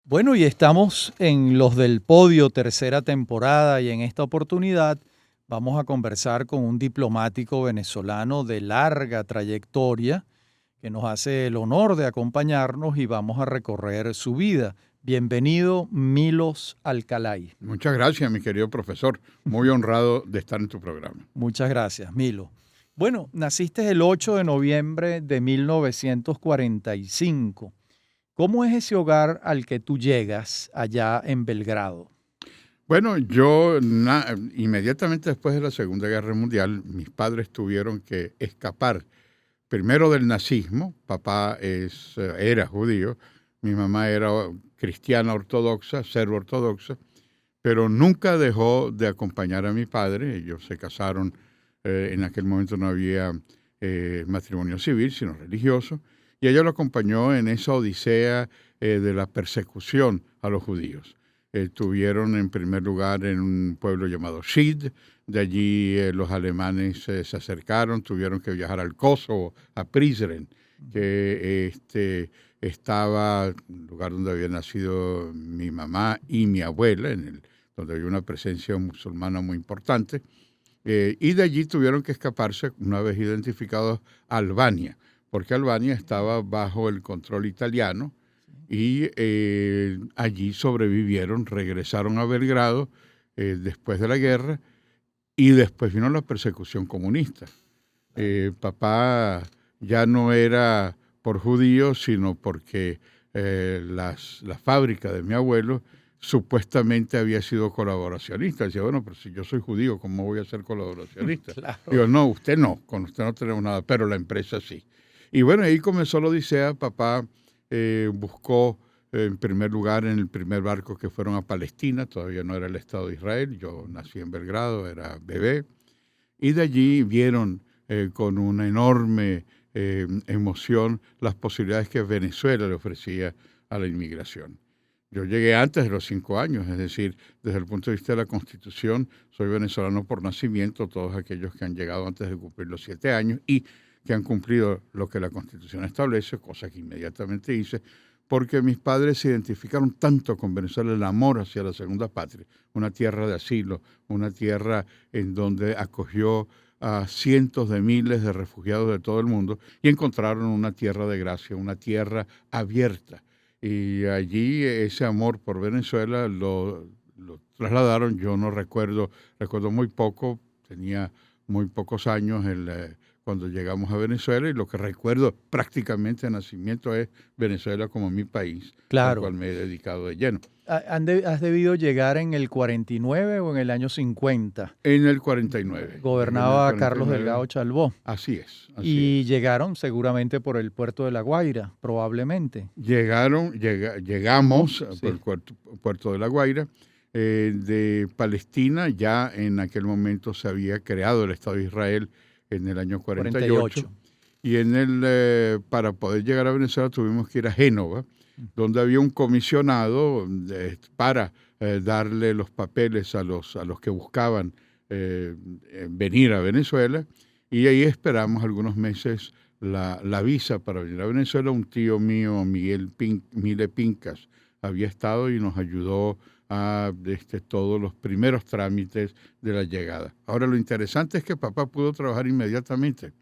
Bueno, y estamos en Los del Podio, tercera temporada, y en esta oportunidad vamos a conversar con un diplomático venezolano de larga trayectoria que nos hace el honor de acompañarnos y vamos a recorrer su vida. Bienvenido, Milos Alcalay. Muchas gracias, mi querido profesor. Muy honrado de estar en tu programa. Muchas gracias, Milo. Bueno, naciste el 8 de noviembre de 1945. ¿Cómo es ese hogar al que tú llegas allá en Belgrado? Bueno, inmediatamente después de la Segunda Guerra Mundial, mis padres tuvieron que escapar primero del nazismo. Papá era judío, mi mamá era cristiana ortodoxa, serbo-ortodoxa, pero nunca dejó de acompañar a mi padre. Ellos se casaron, en aquel momento no había matrimonio civil, sino religioso, y ella lo acompañó en esa odisea de la persecución a los judíos. Tuvieron en primer lugar en un pueblo llamado Schid. De allí los alemanes se acercaron, tuvieron que viajar al Kosovo, a Prizren, que estaba el lugar donde había nacido mi mamá y mi abuela, donde había una presencia musulmana muy importante. Y de allí tuvieron que escaparse, una vez identificados, a Albania, porque Albania estaba bajo el control italiano y allí sobrevivieron, regresaron a Belgrado después de la guerra y después vino la persecución comunista. Papá ya no era por judíos, sino porque la fábrica de mi abuelo supuestamente había sido colaboracionista. Decía, bueno, pero si yo soy judío, ¿cómo voy a ser colaboracionista? Claro. Digo, no, usted no, con usted no tenemos nada, pero la empresa sí. Y bueno, ahí comenzó la odisea. Papá buscó en primer lugar en el primer barco que fueron a Palestina, todavía no era el Estado de Israel, yo nací en Belgrado, era bebé, y de allí vieron con una enorme emoción las posibilidades que Venezuela le ofrecía a la inmigración. Yo llegué antes de los 5 años, es decir, desde el punto de vista de la Constitución, soy venezolano por nacimiento, todos aquellos que han llegado antes de cumplir los 7 años y que han cumplido lo que la Constitución establece, cosa que inmediatamente hice, porque mis padres se identificaron tanto con Venezuela, el amor hacia la segunda patria, una tierra de asilo, una tierra en donde acogió a cientos de miles de refugiados de todo el mundo y encontraron una tierra de gracia, una tierra abierta. Y allí ese amor por Venezuela lo trasladaron. Yo no recuerdo muy poco, tenía muy pocos años cuando llegamos a Venezuela, y lo que recuerdo prácticamente de nacimiento es Venezuela como mi país, al Claro. cual me he dedicado de lleno. ¿Has debido llegar en el 49 o en el año 50? En el 49. Llegué en el Gobernaba Carlos 49. Delgado Chalbó. Así es, así Y es. llegaron seguramente por el puerto de La Guaira, probablemente. ¿No? Llegamos por Sí. el puerto de La Guaira. De Palestina, ya en aquel momento se había creado el Estado de Israel en el año 48. 48. Y para poder llegar a Venezuela tuvimos que ir a Génova, donde había un comisionado para darle los papeles a los que buscaban venir a Venezuela, y ahí esperamos algunos meses la visa para venir a Venezuela. Un tío mío, Mile Pincas, había estado y nos ayudó a todos los primeros trámites de la llegada. Ahora, lo interesante es que papá pudo trabajar inmediatamente,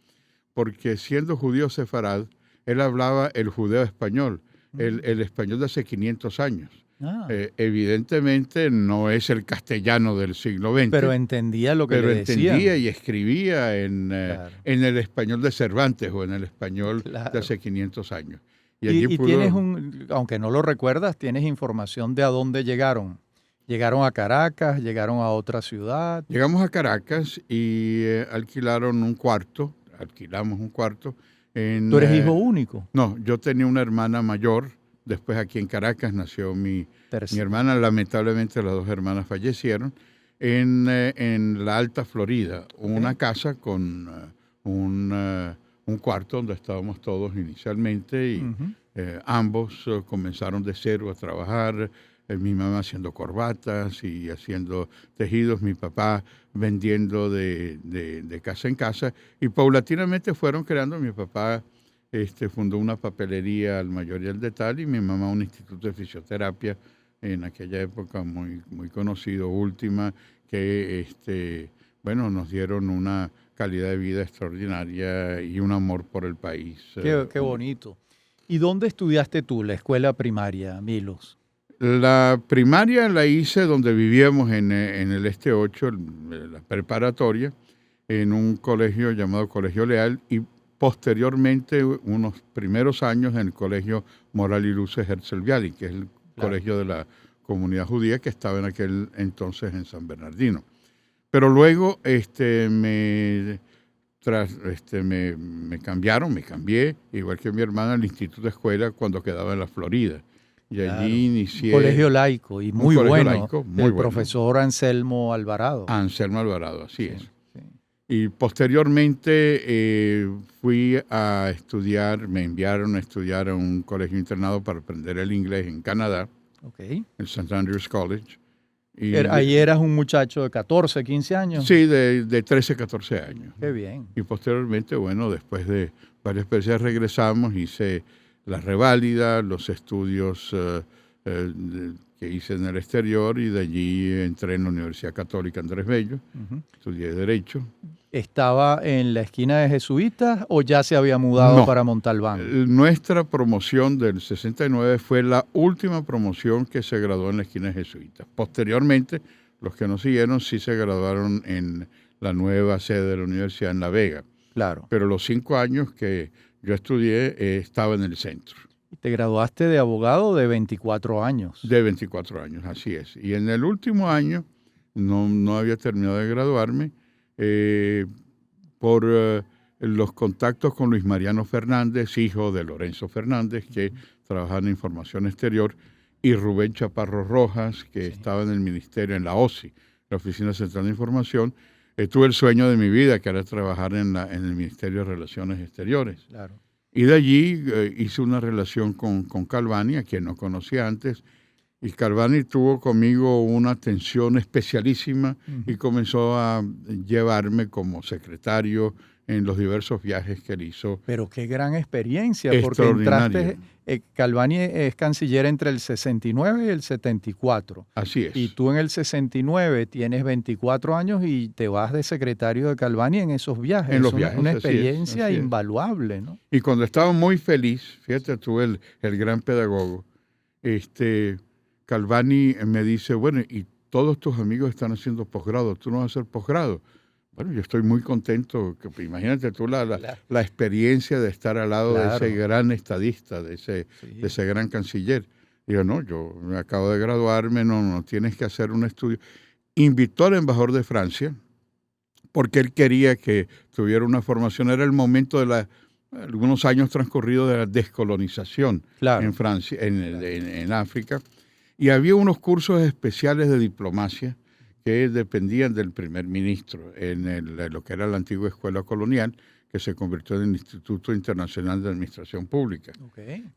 porque siendo judío sefarad, él hablaba el judeo español, el español de hace 500 años. Ah, Evidentemente no es el castellano del siglo pero XX, entendía lo que le pero entendía decían. y escribía Claro, en el español de Cervantes o en el español de claro. hace 500 años. Y allí Y tienes pudo. aunque no lo recuerdas, tienes información de a dónde llegaron. Llegaron a Caracas, llegaron a otra ciudad. Llegamos a Caracas y alquilamos un cuarto. Tú eres hijo único. No, yo tenía una hermana mayor. Después aquí en Caracas nació mi Terci- hermana. Lamentablemente las dos hermanas fallecieron. En la Alta Florida, una Ok. casa con un cuarto donde estábamos todos inicialmente, y Ujú. ambos comenzaron de cero a trabajar. Mi mamá haciendo corbatas y haciendo tejidos, mi papá vendiendo de casa en casa, y paulatinamente fueron creando. Mi papá fundó una papelería al Mayor y al Detal, y mi mamá un instituto de fisioterapia en aquella época muy, muy conocido, Última, que bueno, nos dieron una calidad de vida extraordinaria y un amor por el país. Qué bonito. ¿Y dónde estudiaste tú la escuela primaria, Milos? La primaria la hice donde vivíamos en el Este 8, la preparatoria, en un colegio llamado Colegio Leal, y posteriormente unos primeros años en el Colegio Moral y Luces Herzl Bialik, que es el colegio de la comunidad judía que estaba en aquel entonces en San Bernardino. Pero luego me cambiaron, me cambié, igual que mi hermana, al Instituto de Escuela cuando quedaba en la Florida. Y allí inicié. Un colegio laico y muy bueno, laico, muy del bueno. Profesor Anselmo Alvarado. Anselmo Alvarado, así es. Sí. Y posteriormente fui a estudiar, me enviaron a estudiar a un colegio internado para aprender el inglés en Canadá, el St. Andrews College. Ahí eras un muchacho de 14, 15 años. Sí, de 13, 14 años. Qué bien. Y posteriormente, bueno, después de varias veces regresamos, hice la reválida, los estudios que hice en el exterior, y de allí entré en la Universidad Católica Andrés Bello, estudié Derecho. ¿Estaba en la esquina de Jesuitas o ya se había mudado para Montalbán? Nuestra promoción del 69 fue la última promoción que se graduó en la esquina de Jesuitas. Posteriormente, los que nos siguieron sí se graduaron en la nueva sede de la universidad en La Vega. Claro. Pero los 5 años que yo estudié estaba en el centro. Te graduaste de abogado de 24 años. De 24 años, así es. Y en el último año, no había terminado de graduarme, por los contactos con Luis Mariano Fernández, hijo de Lorenzo Fernández, que trabajaba en Información Exterior, y Rubén Chaparro Rojas, que estaba en el ministerio, en la OSI, la Oficina Central de Información. Tuve el sueño de mi vida, que era trabajar en el Ministerio de Relaciones Exteriores. Claro. Y de allí hice una relación con Calvani, a quien no conocía antes, y Calvani tuvo conmigo una atención especialísima y comenzó a llevarme como secretario en los diversos viajes que él hizo. Pero qué gran experiencia, porque entraste, Calvani es canciller entre el 69 y el 74. Así es. Y tú en el 69 tienes 24 años y te vas de secretario de Calvani en esos viajes. En los viajes, una experiencia invaluable, ¿no? Y cuando estaba muy feliz, fíjate tú, el gran pedagogo, Calvani me dice, bueno, y todos tus amigos están haciendo posgrado, ¿tú no vas a hacer posgrado? Bueno, yo estoy muy contento, imagínate tú la experiencia de estar al lado de ese gran estadista, de ese gran canciller. Digo, no, yo me acabo de graduarme, no tienes que hacer un estudio. Invitó al embajador de Francia, porque él quería que tuviera una formación. Era el momento de algunos años transcurridos de la descolonización en Francia, en África. Y había unos cursos especiales de diplomacia que dependían del primer ministro en lo que era la antigua escuela colonial, que se convirtió en el Instituto Internacional de Administración Pública.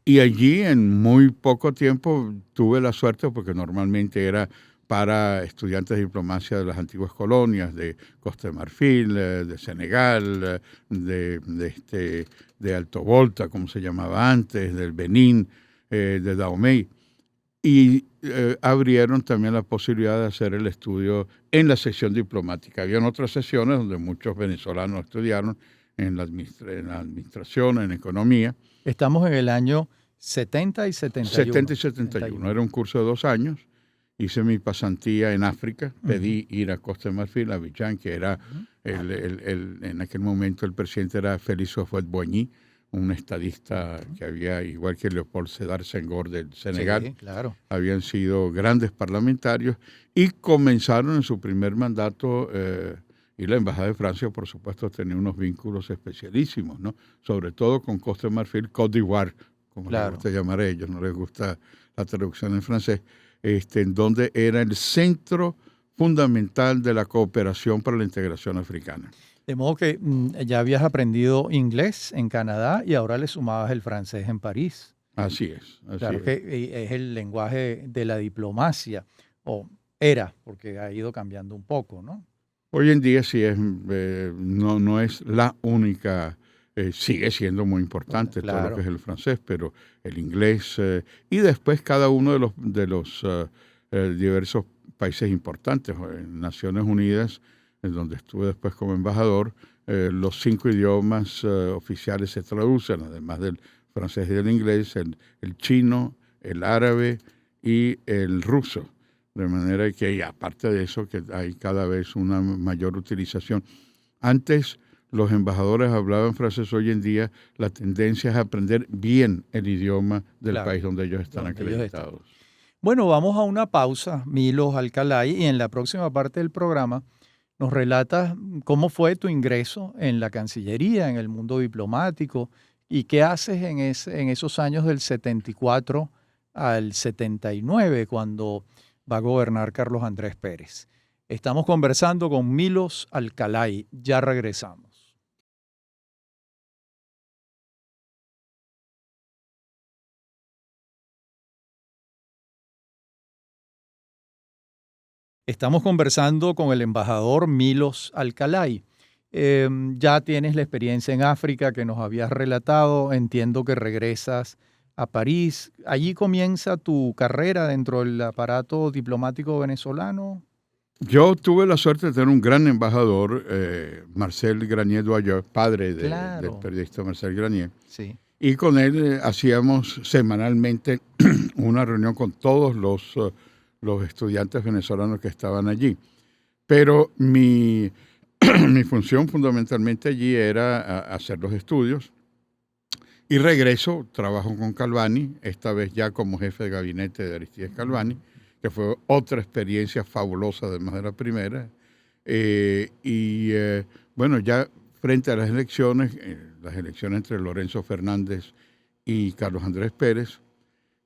Y allí en muy poco tiempo tuve la suerte, porque normalmente era para estudiantes de diplomacia de las antiguas colonias, de Costa de Marfil, de Senegal, de Alto Volta, como se llamaba antes, del Benín, de Dahomey. Y abrieron también la posibilidad de hacer el estudio en la sección diplomática. Habían otras sesiones donde muchos venezolanos estudiaron en la administración, en economía. Estamos en el año 70 y 71. 70 y 71. Era un curso de 2 años. Hice mi pasantía en África. Pedí ir a Costa de Marfil, a Abidjan, que era en aquel momento el presidente era Félix Houphouët-Boigny, un estadista que había, igual que Leopold Sédar Senghor del Senegal. Sí, claro. Habían sido grandes parlamentarios y comenzaron en su primer mandato, y la Embajada de Francia, por supuesto, tenía unos vínculos especialísimos, ¿no? Sobre todo con Costa de Marfil, Côte d'Ivoire, como les gusta llamar a ellos, no les gusta la traducción en francés, en donde era el centro fundamental de la cooperación para la integración africana. De modo que ya habías aprendido inglés en Canadá y ahora le sumabas el francés en París. Así es. Claro que es el lenguaje de la diplomacia, o era, porque ha ido cambiando un poco, ¿no? Hoy en día sí es, no es la única sigue siendo muy importante todo lo Claro. que es el francés, pero el inglés y después cada uno de los diversos países importantes, en Naciones Unidas, en donde estuve después como embajador, los 5 idiomas oficiales se traducen, además del francés y del inglés, el chino, el árabe y el ruso. De manera que, y aparte de eso, que hay cada vez una mayor utilización. Antes los embajadores hablaban francés, hoy en día la tendencia es aprender bien el idioma del Claro, país donde ellos están donde ellos están. acreditados. Bueno, vamos a una pausa, Milos Alcalay, y en la próxima parte del programa nos relatas cómo fue tu ingreso en la Cancillería, en el mundo diplomático, y qué haces en esos años del 74 al 79, cuando va a gobernar Carlos Andrés Pérez. Estamos conversando con Milos Alcalay. Ya regresamos. Estamos conversando con el embajador Milos Alcalay. Ya tienes la experiencia en África que nos habías relatado. Entiendo que regresas a París. ¿Allí comienza tu carrera dentro del aparato diplomático venezolano? Yo tuve la suerte de tener un gran embajador, Marcel Granier-Doyer, padre del Claro, periodista Marcel Granier, sí. y con él hacíamos semanalmente una reunión con todos los estudiantes venezolanos que estaban allí. Pero mi mi función fundamentalmente allí era hacer los estudios y regreso, trabajo con Calvani, esta vez ya como jefe de gabinete de Aristides Calvani, que fue otra experiencia fabulosa además de la primera. Bueno, ya frente a las elecciones entre Lorenzo Fernández y Carlos Andrés Pérez,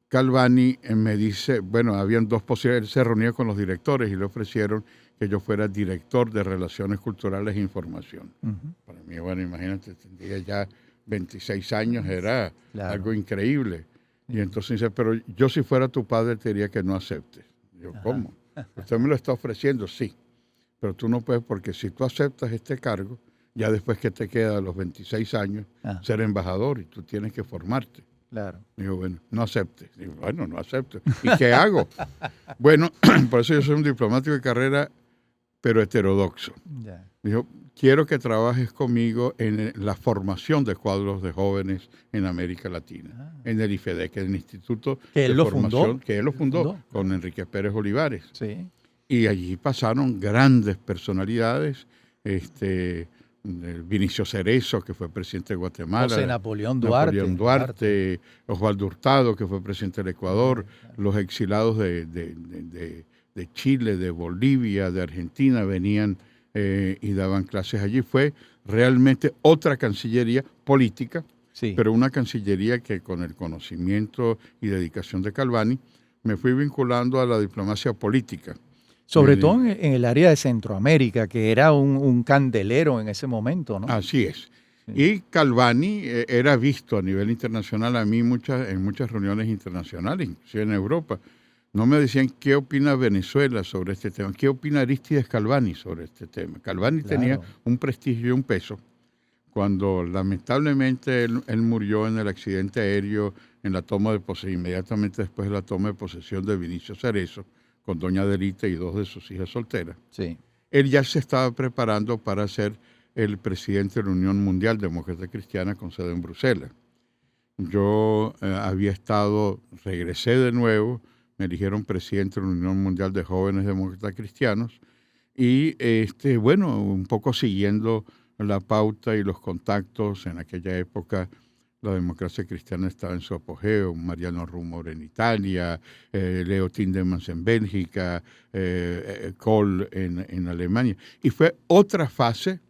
Calvani me dice, bueno, habían dos posibilidades, él se reunía con los directores y le ofrecieron que yo fuera director de Relaciones Culturales e Información. Ujú, Para mí, bueno, imagínate, tendría ya 26 años, era claro. algo increíble. Y Sí. entonces dice, pero yo si fuera tu padre te diría que no aceptes. Yo, Ajá. ¿cómo? ¿Usted me lo está ofreciendo? Sí, pero tú no puedes porque si tú aceptas este cargo, ya después que te queda a los 26 años, Ah, ser embajador y tú tienes que formarte. claro. Digo, bueno, no acepte. Digo, bueno, no acepto. ¿Y qué hago? Bueno, por eso yo soy un diplomático de carrera, pero heterodoxo. Ya. Dijo, quiero que trabajes conmigo en la formación de cuadros de jóvenes en América Latina, Ah, en el IFEDEC, el Instituto que él de lo fundó. Formación, que él lo fundó con Claro. Enrique Pérez Olivares. Sí. Y allí pasaron grandes personalidades, Vinicio Cerezo, que fue presidente de José Guatemala, Napoleón Duarte. Napoleón Duarte, Osvaldo Hurtado, que fue presidente del Ecuador, Claro. los exilados de Chile, de Bolivia, de Argentina, venían y daban clases allí. Fue realmente otra cancillería política, Sí. pero una cancillería que con el conocimiento y dedicación de Calvani me fui vinculando a la diplomacia política. Sobre todo en el área de Centroamérica, que era un candelero en ese momento, ¿no? Así es. Sí. Y Calvani era visto a nivel internacional a mí en muchas reuniones internacionales, inclusive en Europa. No me decían qué opina Venezuela sobre este tema, qué opina Aristides Calvani sobre este tema. Calvani tenía Claro. un prestigio y un peso. Cuando lamentablemente él murió en el accidente aéreo en la toma de posesión, inmediatamente después de la toma de posesión de Vinicio Cerezo, con doña Adelita y 2 de sus hijas solteras, Sí. él ya se estaba preparando para ser el presidente de la Unión Mundial Demócrata Cristiana con sede en Bruselas. Yo regresé de nuevo, me eligieron presidente de la Unión Mundial de Jóvenes Demócratas Cristianos y bueno, un poco siguiendo la pauta y los contactos. En aquella época la democracia cristiana estaba en su apogeo, Mariano Rumor en Italia, Leo Tindemans en Bélgica, Kohl en Alemania. Y fue otra fase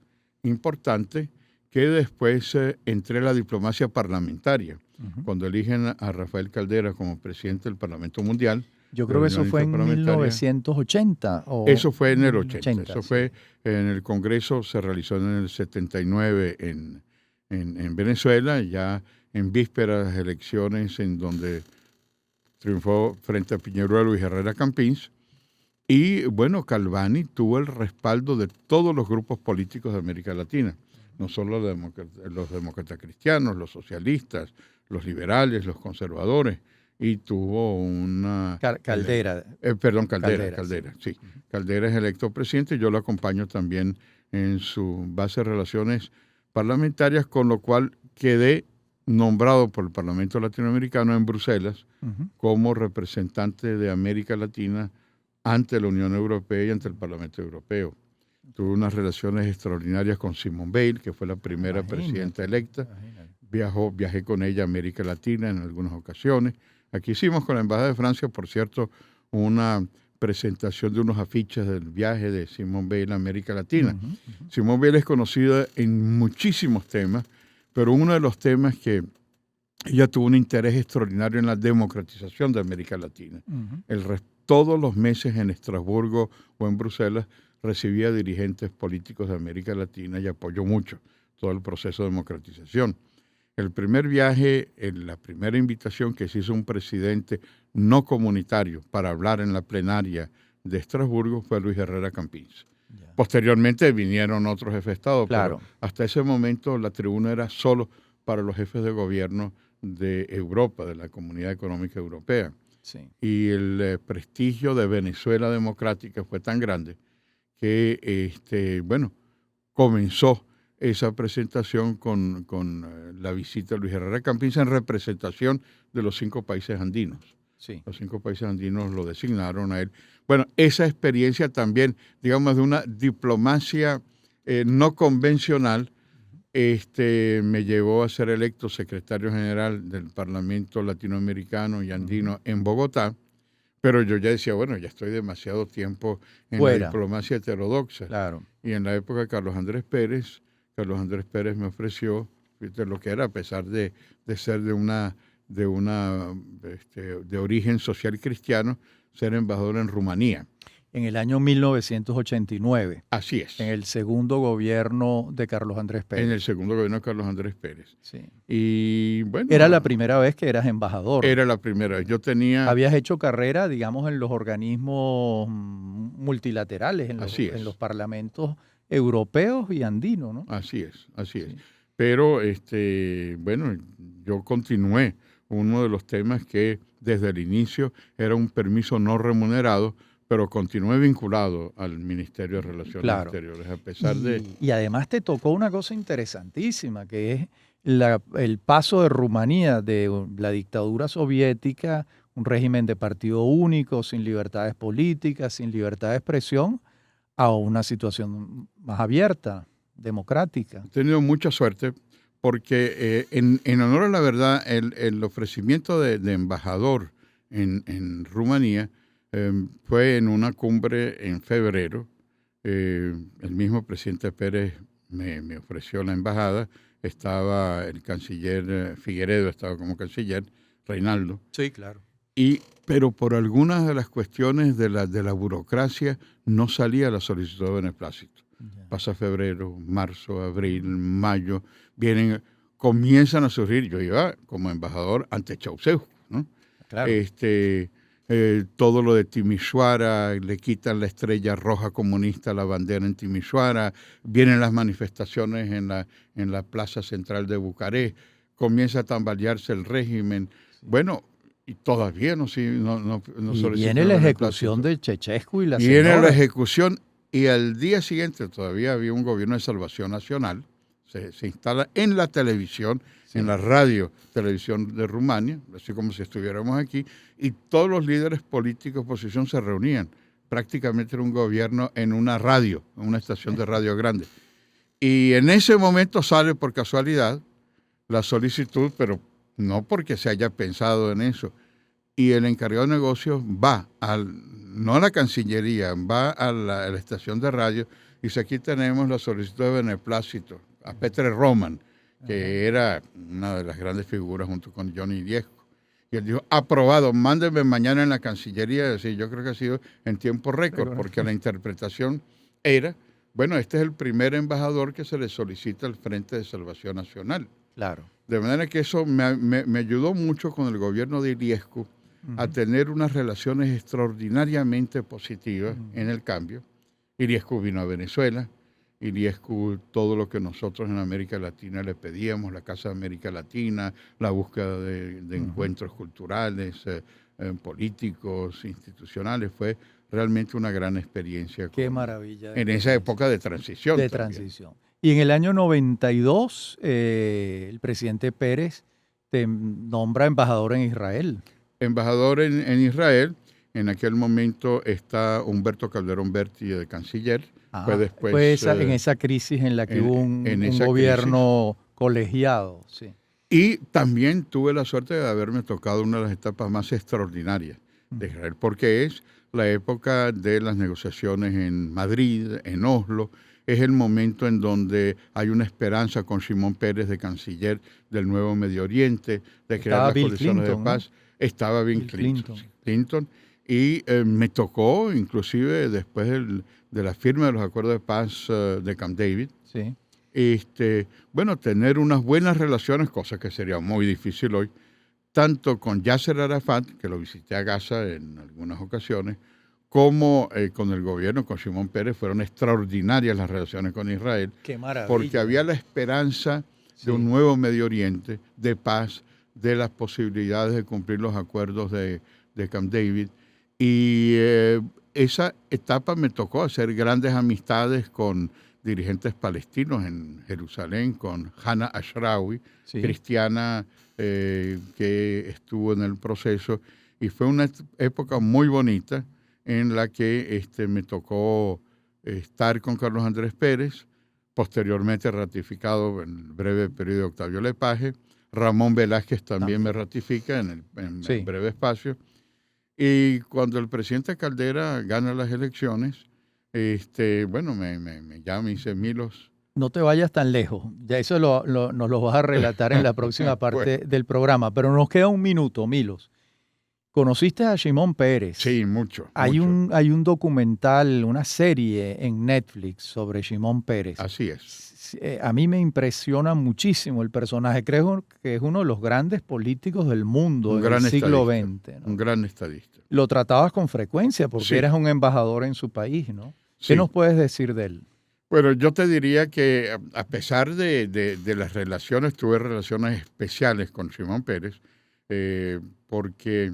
importante que después entré a la diplomacia parlamentaria, Ujú. cuando eligen a Rafael Caldera como presidente del Parlamento Mundial. Yo de creo la que eso Unión fue en Interparlamentaria. 1980 Eso fue en el 80, 80, eso sí. fue en el Congreso, se realizó en el 79 en Venezuela, ya en vísperas de las elecciones en donde triunfó frente a Piñeruelo y Herrera Campins. Y bueno, Calvani tuvo el respaldo de todos los grupos políticos de América Latina, no solo los demócratas cristianos, los socialistas, los liberales, los conservadores, y tuvo una... Caldera. Perdón, Caldera, Sí. sí. Caldera es electo presidente, yo lo acompaño también en su base de relaciones parlamentarias, con lo cual quedé nombrado por el Parlamento Latinoamericano en Bruselas como representante de América Latina ante la Unión Europea y ante el Parlamento Europeo. Tuve unas relaciones extraordinarias con Simone Veil, que fue la primera presidenta electa. Viajé con ella a América Latina en algunas ocasiones. Aquí hicimos con la Embajada de Francia, por cierto, una presentación de unos afiches del viaje de Simone Veil a América Latina. Simone Veil es conocida en muchísimos temas, pero uno de los temas que ella tuvo un interés extraordinario en la democratización de América Latina. Todos los meses en Estrasburgo o en Bruselas recibía dirigentes políticos de América Latina y apoyó mucho todo el proceso de democratización. El primer viaje, la primera invitación que se hizo un presidente no comunitario para hablar en la plenaria de Estrasburgo fue Luis Herrera Campins. Posteriormente vinieron otros jefes de Estado, pero hasta ese momento la tribuna era solo para los jefes de gobierno de Europa, de la Comunidad Económica Europea. Sí. Y el prestigio de Venezuela Democrática fue tan grande que, comenzó esa presentación con la visita de Luis Herrera Campins en representación de los 5 países andinos. Sí. Los 5 países andinos lo designaron a él. Bueno, esa experiencia también, digamos, de una diplomacia no convencional, me llevó a ser electo secretario general del Parlamento Latinoamericano y Andino en Bogotá, pero yo ya decía, bueno, ya estoy demasiado tiempo en la diplomacia heterodoxa. Claro. Y en la época de Carlos Andrés Pérez me ofreció, fíjate lo que era, a pesar de ser de origen social cristiano, ser embajador en Rumanía. En el año 1989. Así es. En el segundo gobierno de Carlos Andrés Pérez. En el segundo gobierno de Carlos Andrés Pérez. Sí. Y bueno. Era la primera vez que eras embajador. Era la primera vez. Yo tenía. Habías hecho carrera, digamos, en los organismos multilaterales, en los parlamentos europeos y andinos, ¿no? Así es. Pero, yo continué. Uno de los temas que desde el inicio era un permiso no remunerado, pero continué vinculado al Ministerio de Relaciones Exteriores, a pesar de... Y además te tocó una cosa interesantísima, que es el paso de Rumanía de la dictadura soviética, un régimen de partido único, sin libertades políticas, sin libertad de expresión, a una situación más abierta, democrática. He tenido mucha suerte porque, en honor a la verdad, el ofrecimiento de embajador en Rumanía fue en una cumbre en febrero. El mismo presidente Pérez me ofreció la embajada. Estaba el canciller Figueredo, estaba como canciller, Reinaldo. Sí, claro. Pero por algunas de las cuestiones de la burocracia no salía la solicitud de beneplácito. Pasa febrero, marzo, abril, mayo, comienzan a surgir. Yo iba como embajador ante Ceausescu, ¿no? Claro. Todo lo de Timișoara, le quitan la estrella roja comunista a la bandera en Timișoara, vienen las manifestaciones en la plaza central de Bucarest, comienza a tambalearse el régimen. Bueno, y todavía no y viene la ejecución de Ceausescu y la señora. Viene la ejecución y al día siguiente todavía había un gobierno de salvación nacional, se instala en la televisión, en la radio televisión de Rumania, así como si estuviéramos aquí, y todos los líderes políticos de oposición se reunían. Prácticamente era un gobierno en una radio, en una estación de radio grande. Y en ese momento sale por casualidad la solicitud, pero no porque se haya pensado en eso. Y el encargado de negocios va, no a la Cancillería, va a la estación de radio y dice, aquí tenemos la solicitud de beneplácito a Petre Roman, que era una de las grandes figuras junto con Johnny Diezco. Y él dijo, aprobado, mándenme mañana en la Cancillería. Sí, yo creo que ha sido en tiempo récord, porque la interpretación era, bueno, este es el primer embajador que se le solicita al Frente de Salvación Nacional. Claro. De manera que eso me ayudó mucho con el gobierno de Iliescu a tener unas relaciones extraordinariamente positivas en el cambio. Iliescu vino a Venezuela. Iliescu, todo lo que nosotros en América Latina le pedíamos, la Casa de América Latina, la búsqueda de encuentros culturales, políticos, institucionales, fue realmente una gran experiencia. Qué maravilla. En esa época de transición. De transición. Y en el año 92, el presidente Pérez te nombra embajador en Israel. Embajador en Israel. En aquel momento está Humberto Calderón Berti de canciller. Fue después, en esa crisis en la que hubo un gobierno colegiado. Sí. Y también tuve la suerte de haberme tocado una de las etapas más extraordinarias de Israel, porque es la época de las negociaciones en Madrid, en Oslo. Es el momento en donde hay una esperanza con Shimon Peres de canciller del nuevo Medio Oriente, de crear las condiciones de paz. ¿No? Estaba Bill Clinton. Y me tocó, inclusive después de la firma de los acuerdos de paz de Camp David, sí. Bueno, tener unas buenas relaciones, cosa que sería muy difícil hoy, tanto con Yasser Arafat, que lo visité a Gaza en algunas ocasiones, como con el gobierno, con Shimon Peres. Fueron extraordinarias las relaciones con Israel. Qué maravilla. Porque había la esperanza de un nuevo Medio Oriente, de paz, de las posibilidades de cumplir los acuerdos de Camp David. Y esa etapa me tocó hacer grandes amistades con dirigentes palestinos en Jerusalén, con Hannah Ashrawi, cristiana que estuvo en el proceso. Y fue una época muy bonita en la que me tocó estar con Carlos Andrés Pérez, posteriormente ratificado en el breve periodo de Octavio Lepage. Ramón Velázquez también me ratifica en el breve espacio. Y cuando el presidente Caldera gana las elecciones, bueno, me llama y dice, Milos. No te vayas tan lejos, ya eso nos lo vas a relatar en la próxima parte del programa, pero nos queda un minuto, Milos. ¿Conociste a Shimon Peres? Sí, mucho. Hay un documental, una serie en Netflix sobre Shimon Peres. Así es. A mí me impresiona muchísimo el personaje. Creo que es uno de los grandes políticos del mundo en el siglo XX, ¿no? Un gran estadista. Lo tratabas con frecuencia porque eras un embajador en su país, ¿no? ¿Qué nos puedes decir de él? Bueno, yo te diría que a pesar de las relaciones, tuve relaciones especiales con Shimon Peres, porque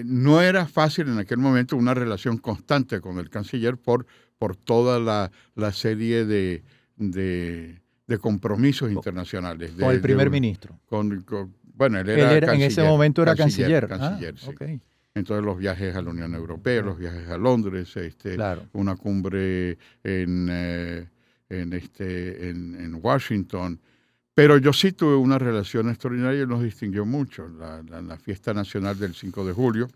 no era fácil en aquel momento una relación constante con el canciller por toda la serie de compromisos internacionales. Con el primer ministro. Bueno, él era canciller, en ese momento era canciller. Sí. Okay. Entonces los viajes a la Unión Europea, los viajes a Londres, una cumbre en Washington. Pero yo sí tuve una relación extraordinaria y nos distinguió mucho. La fiesta nacional del 5 de julio,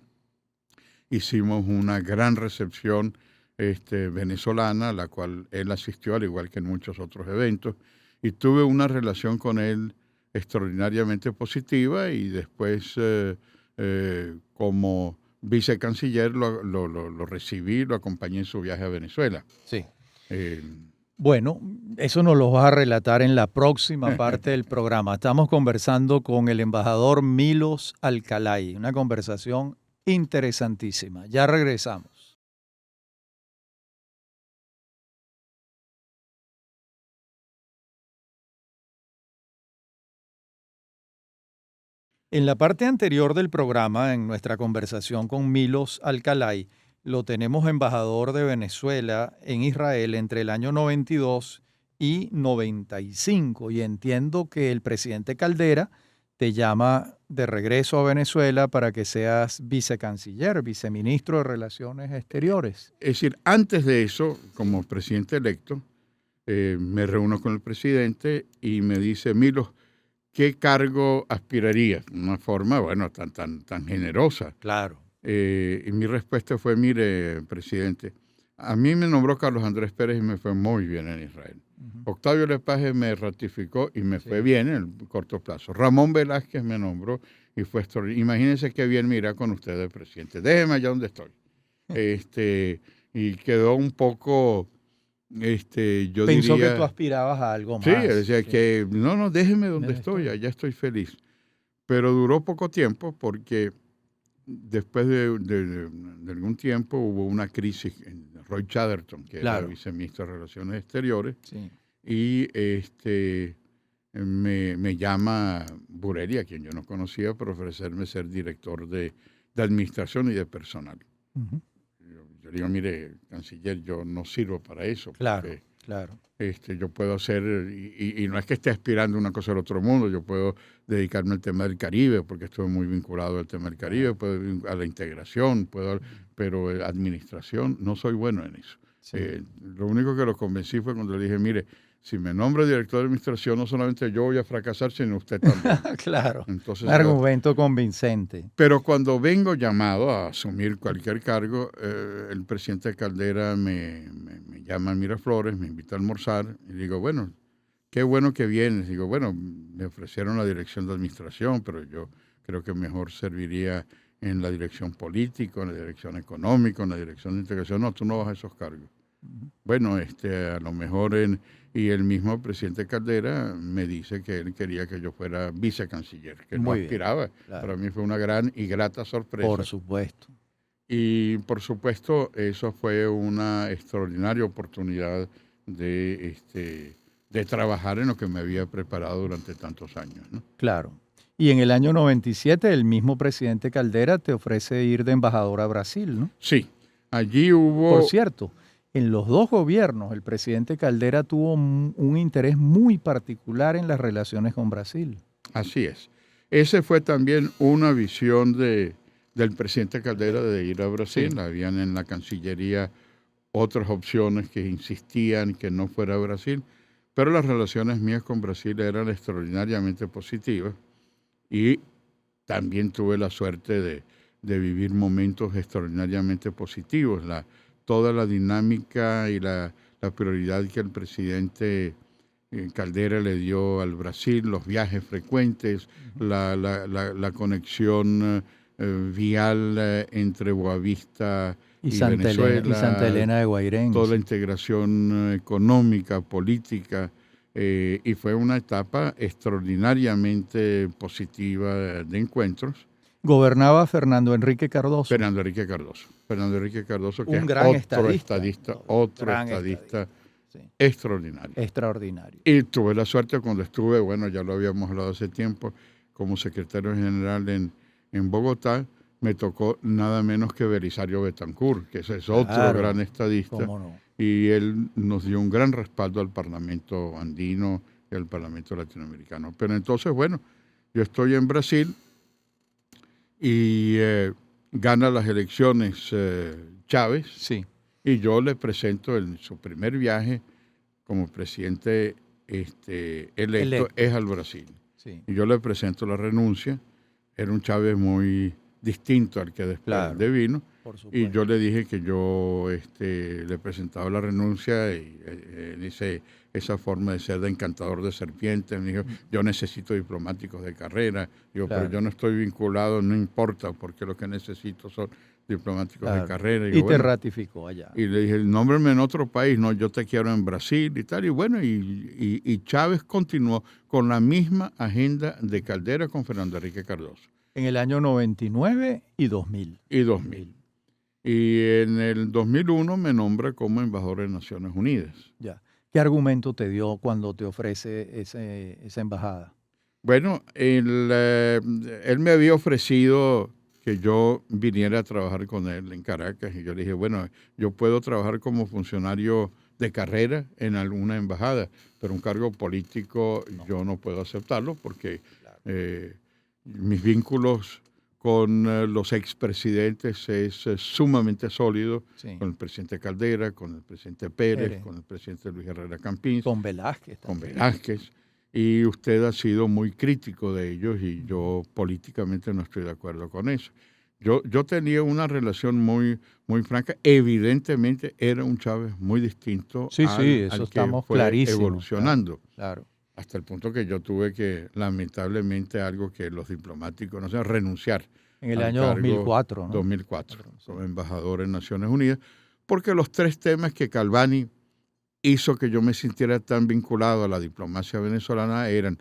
hicimos una gran recepción venezolana, a la cual él asistió, al igual que en muchos otros eventos, y tuve una relación con él extraordinariamente positiva, y después como vicecanciller lo recibí, lo acompañé en su viaje a Venezuela. Sí. Bueno, eso nos lo vas a relatar en la próxima parte del programa. Estamos conversando con el embajador Milos Alcalay, una conversación interesantísima. Ya regresamos. En la parte anterior del programa, en nuestra conversación con Milos Alcalay, lo tenemos embajador de Venezuela en Israel entre el año 92 y 95. Y entiendo que el presidente Caldera te llama de regreso a Venezuela para que seas vicecanciller, viceministro de Relaciones Exteriores. Es decir, antes de eso, como presidente electo, me reúno con el presidente y me dice, Milos, ¿qué cargo aspirarías? Una forma, bueno, tan generosa. Claro. Y mi respuesta fue, mire, presidente, a mí me nombró Carlos Andrés Pérez y me fue muy bien en Israel. Octavio Lepage me ratificó y me fue bien en el corto plazo. Ramón Velázquez me nombró y fue extraordinario. Imagínense qué bien me irá con ustedes, presidente. Déjeme allá donde estoy. Y quedó un poco... yo Pensó diría, que tú aspirabas a algo más. Sí, decía que no, déjeme donde estoy, allá estoy feliz. Pero duró poco tiempo porque después de algún tiempo hubo una crisis en Roy Chatterton, que era Claro. viceministro de Relaciones Exteriores, Sí. y me llama Burelli, a quien yo no conocía, para ofrecerme ser director de administración y de personal. Ujú. Yo digo, mire, canciller, yo no sirvo para eso, Claro, porque claro. yo puedo hacer, y no es que esté aspirando a una cosa del otro mundo, yo puedo dedicarme al tema del Caribe, porque estoy muy vinculado al tema del Caribe, Claro. a la integración, pero administración, no soy bueno en eso. Sí. Lo único que lo convencí fue cuando le dije, mire, si me nombro director de administración, no solamente yo voy a fracasar, sino usted también. Claro. Entonces, Un argumento convincente. pero cuando vengo llamado a asumir cualquier cargo, el presidente Caldera me llama a Miraflores, me invita a almorzar y digo, bueno, qué bueno que vienes. Digo, bueno, me ofrecieron la dirección de administración, pero yo creo que mejor serviría en la dirección política, en la dirección económica, en la dirección de integración. No, tú no vas a esos cargos. Bueno, a lo mejor y el mismo presidente Caldera me dice que él quería que yo fuera vicecanciller, que no Muy bien. aspiraba. Claro. Para mí fue una gran y grata sorpresa. Por supuesto. Y por supuesto, eso fue una extraordinaria oportunidad de trabajar en lo que me había preparado durante tantos años, ¿no? Claro. Y en el año 97 el mismo presidente Caldera te ofrece ir de embajador a Brasil, ¿no? Sí, allí Por hubo, cierto, en los dos gobiernos el presidente Caldera tuvo un interés muy particular en las relaciones con Brasil. así es. Ese fue también una visión del presidente Caldera de ir a Brasil. Sí. Habían en la Cancillería otras opciones que insistían que no fuera a Brasil, pero las relaciones mías con Brasil eran extraordinariamente positivas y también tuve la suerte de vivir momentos extraordinariamente positivos. Toda la dinámica y la prioridad que el presidente Caldera le dio al Brasil, los viajes frecuentes, la conexión vial entre Boavista y Venezuela, Santa Elena de Guairén. toda la Sí. integración económica, política, y fue una etapa extraordinariamente positiva de encuentros. Gobernaba Fernando Enrique Cardoso. Fernando Enrique Cardoso, que Un es gran otro estadista. Gran estadista Sí. extraordinario. Extraordinario. Y tuve la suerte cuando estuve, bueno, ya lo habíamos hablado hace tiempo, como secretario general en Bogotá, me tocó nada menos que Belisario Betancur, que ese es otro Claro, gran estadista, cómo no. y él nos dio un gran respaldo al Parlamento andino y al Parlamento latinoamericano. Pero entonces, bueno, yo estoy en Brasil y gana las elecciones Chávez, Sí. y yo le presento en su primer viaje como presidente electo es al Brasil. Sí. Y yo le presento la renuncia. Era un Chávez muy distinto al que después Claro. vino. Por Y supuesto. yo le dije que yo le presentaba la renuncia y dice esa forma de ser de encantador de serpientes. Me dijo, yo necesito diplomáticos de carrera. Digo, Claro. pero yo no estoy vinculado, no importa, porque lo que necesito son diplomáticos Claro. de carrera. Y Digo, te bueno, ratificó allá. y le dije, nómbrame en otro país, no, yo te quiero en Brasil y tal. Y bueno, y Chávez continuó con la misma agenda de Caldera con Fernando Enrique Cardoso. En el año 99 y 2000. Y 2000. Y en el 2001 me nombra como embajador de Naciones Unidas. Ya. ¿Qué argumento te dio cuando te ofrece esa embajada? Bueno, él me había ofrecido que yo viniera a trabajar con él en Caracas y yo le dije, bueno, yo puedo trabajar como funcionario de carrera en alguna embajada, pero un cargo político yo no puedo aceptarlo porque mis vínculos con los expresidentes es sumamente sólido, Sí. con el presidente Caldera, con el presidente Pérez, con el presidente Luis Herrera Campins, Con Velázquez con también. Velázquez. Y usted ha sido muy crítico de ellos y yo políticamente no estoy de acuerdo con eso. Yo tenía una relación muy, muy franca. Evidentemente era un Chávez muy distinto Sí, sí, eso al que estamos fue clarísimos. evolucionando. Claro. Hasta el punto que yo tuve que, lamentablemente, algo que los diplomáticos no sé, renunciar. En el al año cargo 2004, ¿no? 2004, Sí. como embajador en Naciones Unidas, porque los tres temas que Calvani hizo que yo me sintiera tan vinculado a la diplomacia venezolana eran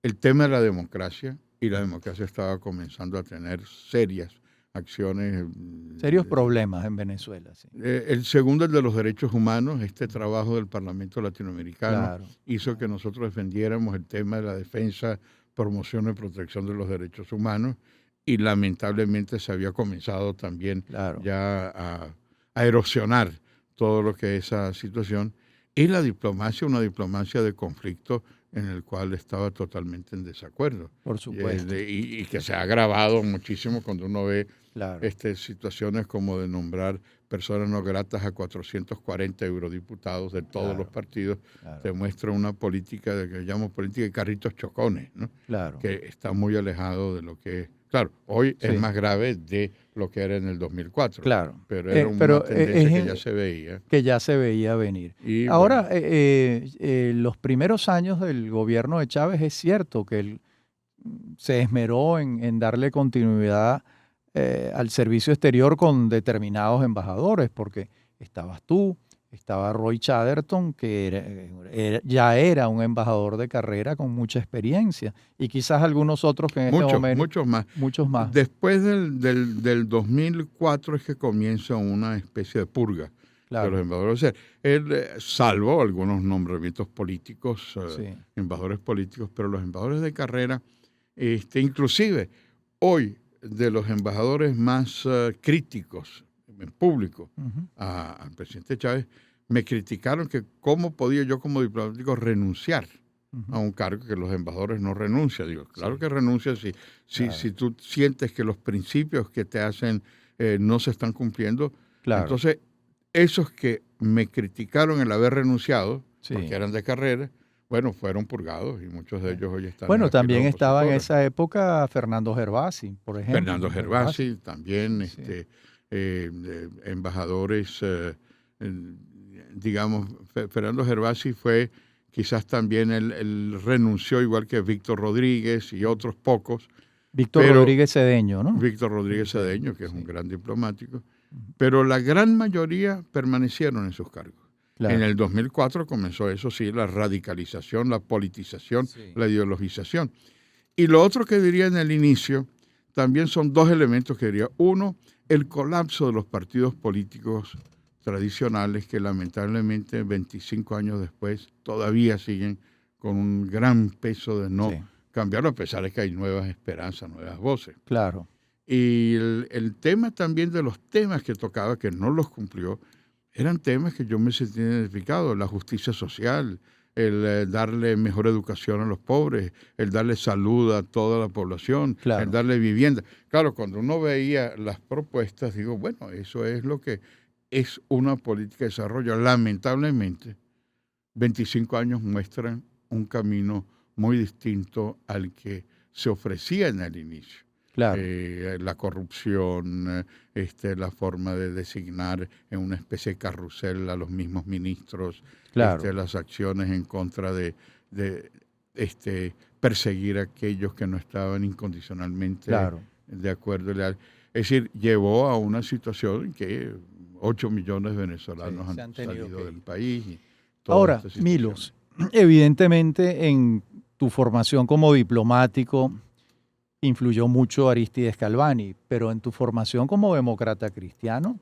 el tema de la democracia, y la democracia estaba comenzando a tener serias acciones. Serios problemas en Venezuela, sí. El segundo, el de los derechos humanos. Este trabajo del Parlamento Latinoamericano Claro, hizo que nosotros defendiéramos el tema de la defensa, promoción y protección de los derechos humanos, y lamentablemente se había comenzado también claro. ya a erosionar todo lo que es esa situación. Y la diplomacia, una diplomacia de conflicto en el cual estaba totalmente en desacuerdo. Por Y, supuesto. y que se ha agravado muchísimo cuando uno ve Claro, situaciones como de nombrar personas no gratas a 440 eurodiputados de todos los claro, partidos. claro, Demuestra una política de que llamo política de carritos chocones, ¿no? claro. Que está muy alejado de lo que es. Claro, hoy es Sí, más grave de lo que era en el 2004, claro. pero era una Pero tendencia que ya se veía. que ya se veía venir. Y bueno, Ahora, los primeros años del gobierno de Chávez es cierto que él se esmeró en darle continuidad al servicio exterior con determinados embajadores, porque estabas tú, estaba Roy Chatterton, que ya era un embajador de carrera con mucha experiencia, y quizás algunos otros que en este momento, muchos más. muchos más. Después del 2004 es que comienza una especie de purga de los Claro, embajadores. O sea, él, salvo algunos nombramientos políticos, sí. embajadores políticos, pero los embajadores de carrera, inclusive hoy de los embajadores más críticos en público Ujú. al presidente Chávez, me criticaron que cómo podía yo como diplomático renunciar a Ujú. un cargo, que los embajadores no renuncian. Digo, claro Sí, que renuncias claro, si tú sientes que los principios que te hacen no se están cumpliendo. claro, Entonces, esos que me criticaron el haber renunciado, porque sí. eran de carrera, bueno, fueron purgados y muchos de Claro. ellos hoy están en Bueno, las filas también estaba en opositoras. esa época Fernando Gervasi, por ejemplo. Fernando Gervasi, Gervasi también, sí. embajadores, digamos, Fernando Gervasi fue quizás también, él renunció igual que Víctor Rodríguez y otros pocos, Víctor pero Rodríguez Cedeño, ¿no? Víctor Rodríguez Cedeño, Cedeño, que es un sí. gran diplomático, Ujú. pero la gran mayoría permanecieron en sus cargos. En Claro. el 2004 comenzó, eso sí, la radicalización, la politización, Sí. la ideologización. Y lo otro que diría en el inicio, también son dos elementos que diría. Uno, el colapso de los partidos políticos tradicionales que lamentablemente 25 años después todavía siguen con un gran peso de no Sí, cambiarlo, a pesar de que hay nuevas esperanzas, nuevas voces. claro. Y el tema también de los temas que tocaba, que no los cumplió, eran temas que yo me sentí identificado: la justicia social, el darle mejor educación a los pobres, el darle salud a toda la población, el Claro. darle vivienda. Claro, cuando uno veía las propuestas, digo, bueno, eso es lo que es una política de desarrollo. Lamentablemente, 25 años muestran un camino muy distinto al que se ofrecía en el inicio. Claro. La corrupción, la forma de designar en una especie de carrusel a los mismos ministros, Claro. las acciones en contra de perseguir a aquellos que no estaban incondicionalmente Claro. de acuerdo. Es decir, llevó a una situación en que 8 millones de Sí, venezolanos se han han tenido salido que del ir. país y toda Ahora, esta situación. Milos, evidentemente en tu formación como diplomático influyó mucho Aristides Calvani, pero en tu formación como demócrata cristiano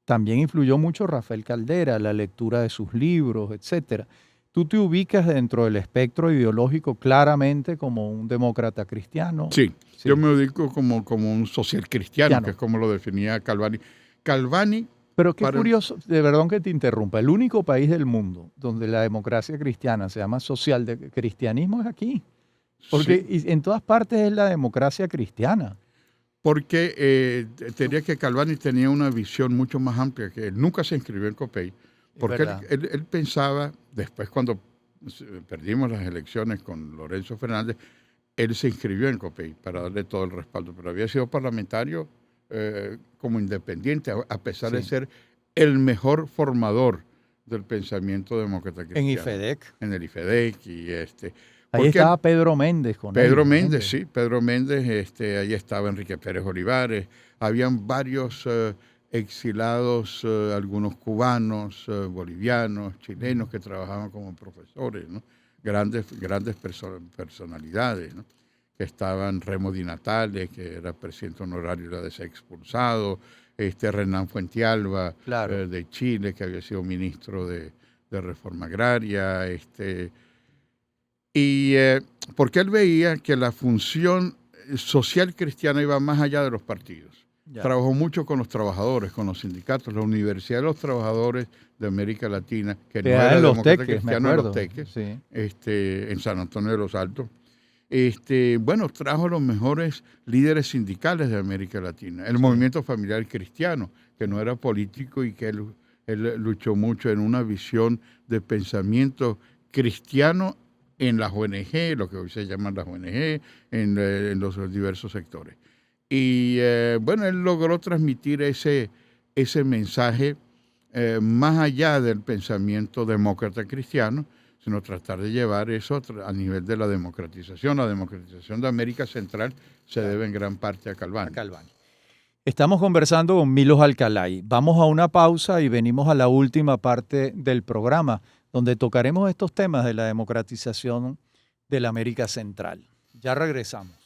también influyó mucho Rafael Caldera, la lectura de sus libros, etcétera. ¿Tú te ubicas dentro del espectro ideológico claramente como un demócrata cristiano? Sí, yo Sí, me ubico como un social cristiano, que cristiano. es como lo definía Calvani. Calvani, Pero qué para, curioso, de verdad que te interrumpa, el único país del mundo donde la democracia cristiana se llama social de cristianismo es aquí, porque sí, en todas partes es la democracia cristiana. porque tenía que Calvani tenía una visión mucho más amplia, que él nunca se inscribió en COPEI, Es porque verdad. él pensaba, después cuando perdimos las elecciones con Lorenzo Fernández, él se inscribió en COPEI para darle todo el respaldo, pero había sido parlamentario como independiente, a pesar de Sí. ser el mejor formador del pensamiento demócrata En cristiano IFEDEC. en el IFEDEC Ahí porque estaba Pedro Méndez con Pedro él. Méndez, Méndez. sí, Pedro Méndez, ahí estaba Enrique Pérez Olivares, habían varios exilados, algunos cubanos, bolivianos, chilenos que trabajaban como profesores, ¿no? Grandes personalidades, ¿no? que estaban Remo Di Natale, que era presidente honorario y era expulsado, Renán Fuentealba, Claro. de Chile, que había sido ministro de Reforma Agraria, porque él veía que la función social cristiana iba más allá de los partidos. Ya. Trabajó mucho con los trabajadores, con los sindicatos, la Universidad de los Trabajadores de América Latina, que no era en Los demócrata Teques, me cristiano, en Los acuerdo. Teques, Sí. en San Antonio de los Altos. Bueno, trajo los mejores líderes sindicales de América Latina. El movimiento familiar cristiano, que no era político y que él luchó mucho en una visión de pensamiento cristiano en las ONG, lo que hoy se llaman las ONG, en los diversos sectores. Y bueno, él logró transmitir ese mensaje más allá del pensamiento demócrata cristiano, sino tratar de llevar eso a nivel de la democratización. La democratización de América Central se debe en gran parte a Calvani. Estamos conversando con Milos Alcalay. Vamos a una pausa y venimos a la última parte del programa, donde tocaremos estos temas de la democratización de la América Central. Ya regresamos.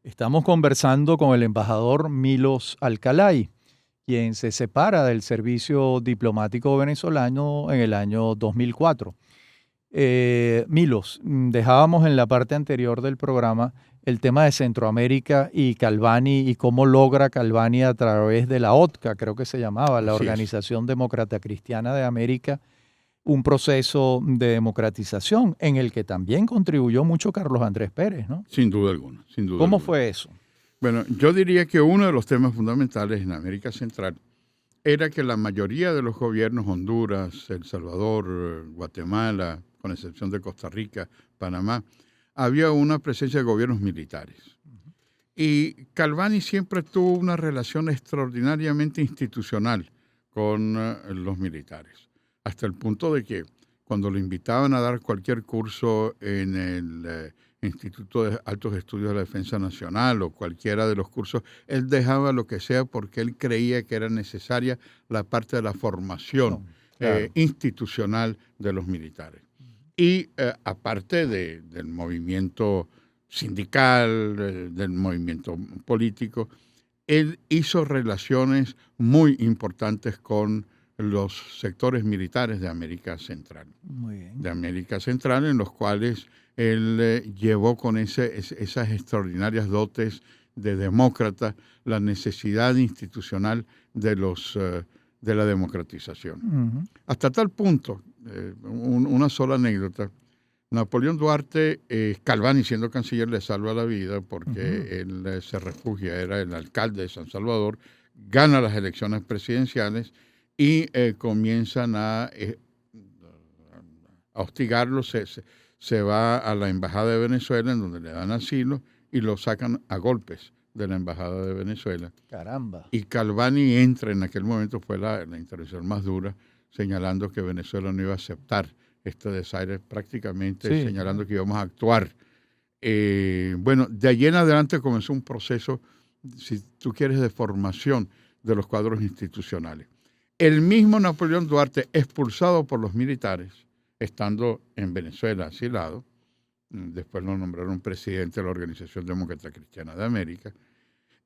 Estamos conversando con el embajador Milos Alcalay, quien se separa del servicio diplomático venezolano en el año 2004. Milos, dejábamos en la parte anterior del programa el tema de Centroamérica y Calvani y cómo logra Calvani a través de la OTCA, creo que se llamaba, la Organización Demócrata Cristiana de América, un proceso de democratización en el que también contribuyó mucho Carlos Andrés Pérez, ¿no? Sin duda alguna, sin duda ¿Cómo alguna. fue eso? Bueno, yo diría que uno de los temas fundamentales en América Central era que la mayoría de los gobiernos, Honduras, El Salvador, Guatemala, con excepción de Costa Rica, Panamá, había una presencia de gobiernos militares. Y Calvani siempre tuvo una relación extraordinariamente institucional con los militares, hasta el punto de que cuando lo invitaban a dar cualquier curso en el Instituto de Altos Estudios de la Defensa Nacional o cualquiera de los cursos, él dejaba lo que sea porque él creía que era necesaria la parte de la formación institucional de los militares. Y aparte del movimiento sindical, del movimiento político, él hizo relaciones muy importantes con los sectores militares de América Central. Muy bien. De América Central, en los cuales él llevó con esas extraordinarias dotes de demócrata la necesidad institucional de la democratización. Hasta tal punto, una sola anécdota, Napoleón Duarte, Calvani siendo canciller le salva la vida porque él se refugia, era el alcalde de San Salvador, gana las elecciones presidenciales y comienzan a hostigarlo, se va a la embajada de Venezuela en donde le dan asilo y lo sacan a golpes de la embajada de Venezuela. Caramba. Y Calvani entra, en aquel momento fue la intervención más dura, señalando que Venezuela no iba a aceptar este desaire, prácticamente señalando que íbamos a actuar. Bueno, de allí en adelante comenzó un proceso, si tú quieres, de formación de los cuadros institucionales. El mismo Napoleón Duarte, expulsado por los militares, estando en Venezuela asilado, después lo nombraron presidente de la Organización Demócrata Cristiana de América,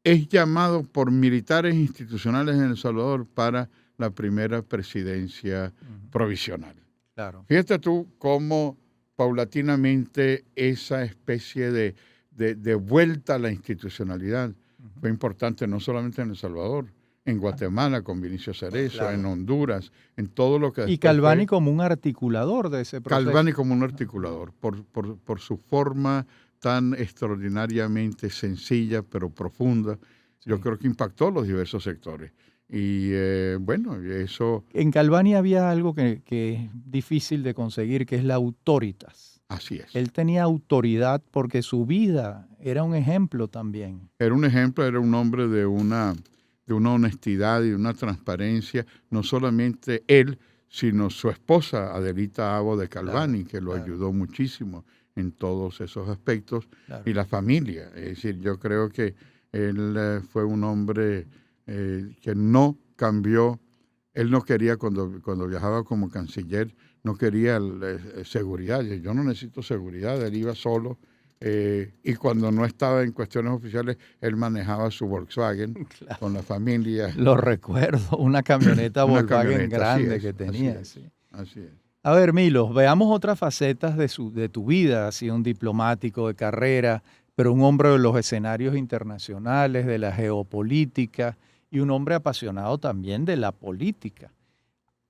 es llamado por militares institucionales en El Salvador para la primera presidencia provisional. Claro. Fíjate tú cómo paulatinamente esa especie de vuelta a la institucionalidad fue importante no solamente en El Salvador, en Guatemala con Vinicio Cerezo, en Honduras, en todo lo que... Y Calvani como un articulador de ese proceso. Calvani como un articulador, por su forma tan extraordinariamente sencilla pero profunda, yo creo que impactó los diversos sectores. Y bueno, eso... En Calvani había algo que es difícil de conseguir, que es la autoritas. Así es. Él tenía autoridad porque su vida era un ejemplo también. Era un ejemplo, era un hombre de una honestidad y de una transparencia, no solamente él, sino su esposa, Adelita Abo de Calvani, que lo ayudó muchísimo en todos esos aspectos, y la familia. Es decir, yo creo que él fue un hombre que no cambió. Él no quería, cuando viajaba como canciller, no quería seguridad. Yo no necesito seguridad, él iba solo. Y cuando no estaba en cuestiones oficiales, él manejaba su Volkswagen Claro. con la familia. Lo recuerdo, una camioneta Una Volkswagen camioneta, grande que tenía. es, Sí. así es. A ver, Milo, veamos otras facetas de tu vida. Has sido un diplomático de carrera, pero un hombre de los escenarios internacionales, de la geopolítica y un hombre apasionado también de la política.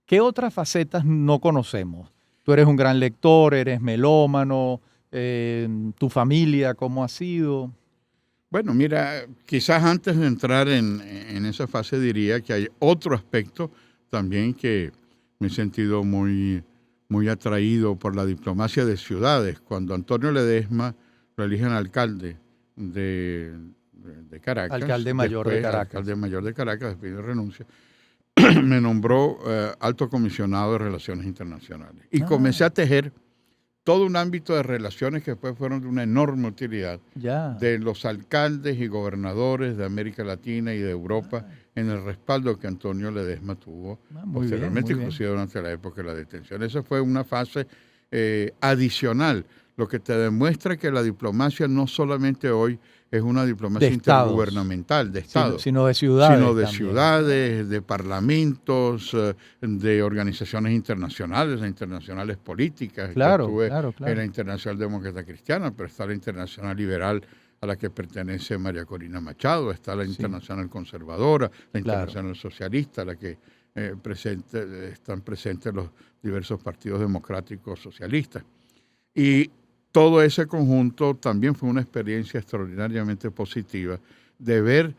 ¿Qué otras facetas no conocemos? Tú eres un gran lector, eres melómano, tu familia, ¿cómo ha sido? Bueno, mira, quizás antes de entrar en esa fase diría que hay otro aspecto también que me he sentido muy atraído por la diplomacia de ciudades. Cuando Antonio Ledesma lo eligen alcalde de, de Caracas, Alcalde mayor de después Caracas. alcalde mayor de Caracas, después de renuncia, me nombró alto comisionado de Relaciones Internacionales. Y comencé Ah, a tejer todo un ámbito de relaciones que después fueron de una enorme utilidad ya. de los alcaldes y gobernadores de América Latina y de Europa Ah, en el respaldo que Antonio Ledesma tuvo muy bien, posteriormente, muy bien. inclusive durante la época de la detención. Esa fue una fase adicional, lo que te demuestra que la diplomacia no solamente hoy es una De diplomacia estados, intergubernamental de sino, Estado, sino de sino ciudades de también. Ah, ciudades, de parlamentos, de organizaciones internacionales, de internacionales políticas. Yo claro, estuve claro, en claro. la Internacional Demócrata Cristiana, pero está la Internacional Liberal a la que pertenece María Corina Machado, está la Sí, Internacional Conservadora, la claro. Internacional Socialista, a la que están presentes los diversos partidos democráticos socialistas. Y todo ese conjunto también fue una experiencia extraordinariamente positiva de ver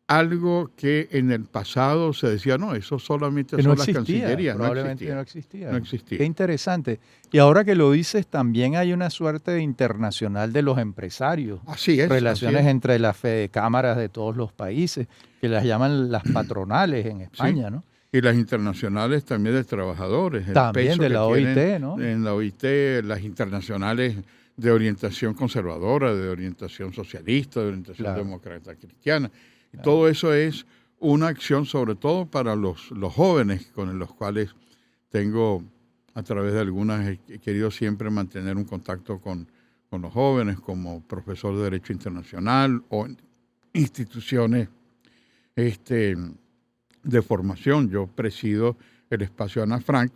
algo que en el pasado se decía, no, eso solamente Que no son las existía, cancillerías, no probablemente no existía, no existía. Qué existía. interesante. Y ahora que lo dices, también hay una suerte de internacional de los empresarios, Así relaciones es, entre las cámaras de todos los países, que las llaman las patronales en sí. España, ¿no? Y las internacionales también de trabajadores, el También peso de que la tienen OIT, ¿no? en la OIT, las internacionales de orientación conservadora, de orientación socialista, de orientación Claro, demócrata cristiana. Y claro. todo eso es una acción sobre todo para los jóvenes con los cuales tengo, a través de algunas, he querido siempre mantener un contacto con los jóvenes como profesor de Derecho Internacional o en instituciones este, de formación. Yo presido el espacio Ana Frank,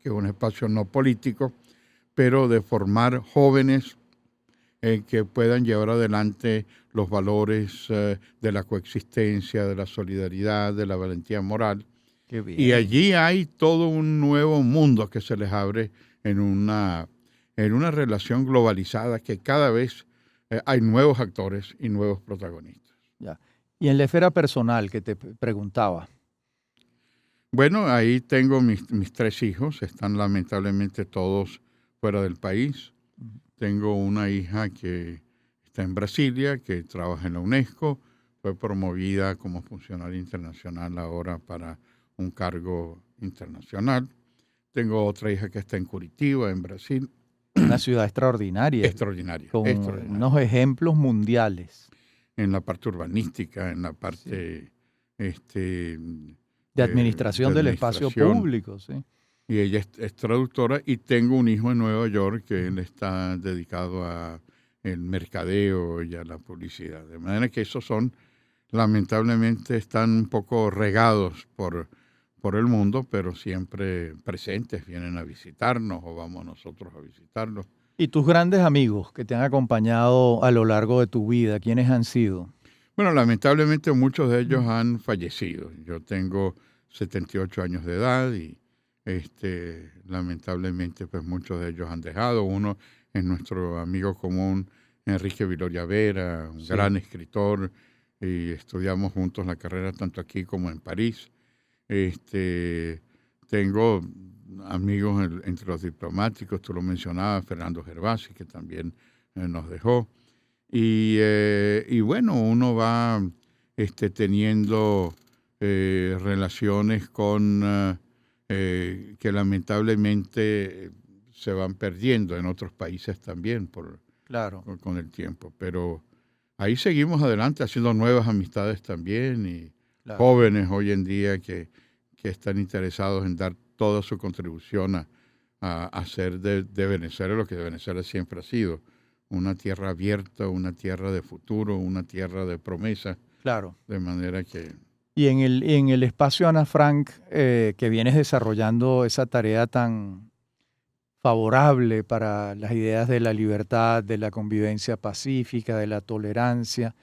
que es un espacio no político, pero de formar jóvenes que puedan llevar adelante los valores de la coexistencia, de la solidaridad, de la valentía moral. Qué Y bien. allí hay todo un nuevo mundo que se les abre en una relación globalizada que cada vez hay nuevos actores y nuevos protagonistas. Ya. Y en la esfera personal que te preguntaba. Bueno, ahí tengo mis tres hijos, están lamentablemente todos fuera del país. Ujú. Tengo una hija que está en Brasilia, que trabaja en la UNESCO, fue promovida como funcionaria internacional ahora para un cargo internacional. Tengo otra hija que está en Curitiba, en Brasil, Una ciudad extraordinaria, extraordinaria, con extraordinaria. unos ejemplos mundiales. En la parte urbanística, en la Sí. parte este, De de administración del espacio administración. público, sí. Y ella es traductora y tengo un hijo en Nueva York que él está dedicado a el mercadeo y a la publicidad. De manera que esos son, lamentablemente, están un poco regados por el mundo, pero siempre presentes, vienen a visitarnos o vamos nosotros a visitarlos. Y tus grandes amigos que te han acompañado a lo largo de tu vida, ¿quiénes han sido? Bueno, lamentablemente muchos de ellos han fallecido. Yo tengo 78 años de edad y lamentablemente pues muchos de ellos han dejado. Uno es nuestro amigo común, Enrique Viloria Vera, un Sí, gran escritor, y estudiamos juntos la carrera tanto aquí como en París. Este, tengo amigos entre los diplomáticos, tú lo mencionabas, Fernando Gervasi, que también nos dejó. Y bueno, uno va teniendo relaciones con que lamentablemente se van perdiendo en otros países también claro. con el tiempo. Pero ahí seguimos adelante haciendo nuevas amistades también Claro. jóvenes hoy en día que están interesados en dar toda su contribución a hacer de Venezuela lo que Venezuela siempre ha sido, una tierra abierta, una tierra de futuro, una tierra de promesa, Claro. de manera que... Y en el espacio, Ana Frank, que vienes desarrollando esa tarea tan favorable para las ideas de la libertad, de la convivencia pacífica, de la tolerancia,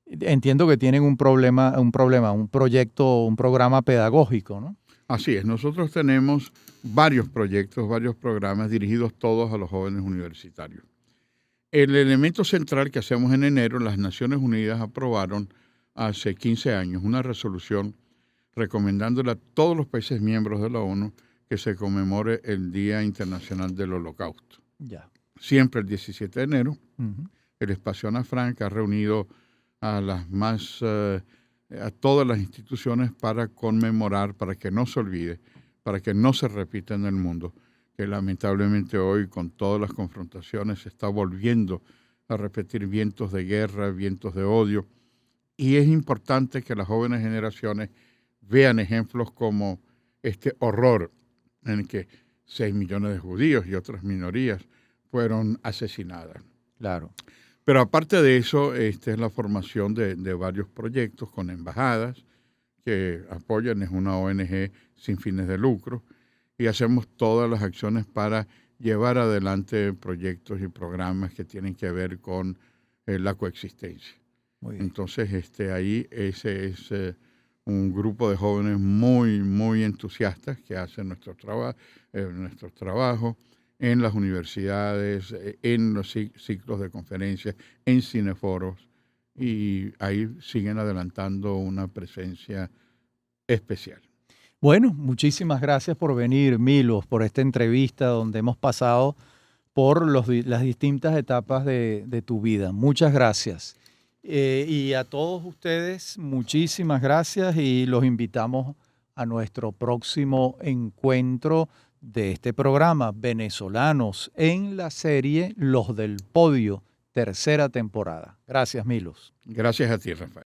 entiendo que tienen un proyecto, un programa pedagógico, ¿no? Así es, nosotros tenemos varios proyectos, varios programas dirigidos todos a los jóvenes universitarios. El elemento central que hacemos en enero, las Naciones Unidas aprobaron hace 15 años una resolución recomendándole a todos los países miembros de la ONU que se conmemore el Día Internacional del Holocausto. Ya. Siempre el 17 de enero, Ujú. el Espacio Ana Frank ha reunido a a todas las instituciones para conmemorar, para que no se olvide, para que no se repita en el mundo, que lamentablemente hoy con todas las confrontaciones se está volviendo a repetir vientos de guerra, vientos de odio, y es importante que las jóvenes generaciones vean ejemplos como este horror en el que 6 millones de judíos y otras minorías fueron asesinadas. Claro. Pero aparte de eso, esta es la formación de varios proyectos con embajadas que apoyan, es una ONG sin fines de lucro, y hacemos todas las acciones para llevar adelante proyectos y programas que tienen que ver con la coexistencia. Muy bien. Entonces, ahí ese es un grupo de jóvenes muy, muy entusiastas que hacen nuestro trabajo en las universidades, en los ciclos de conferencias, en cineforos, y ahí siguen adelantando una presencia especial. Bueno, muchísimas gracias por venir, Milos, por esta entrevista donde hemos pasado por las distintas etapas de tu vida. Muchas gracias. Y a todos ustedes, muchísimas gracias y los invitamos a nuestro próximo encuentro de este programa, Venezolanos en la serie Los del Podio, tercera temporada. Gracias, Milos. Gracias a ti, Rafael.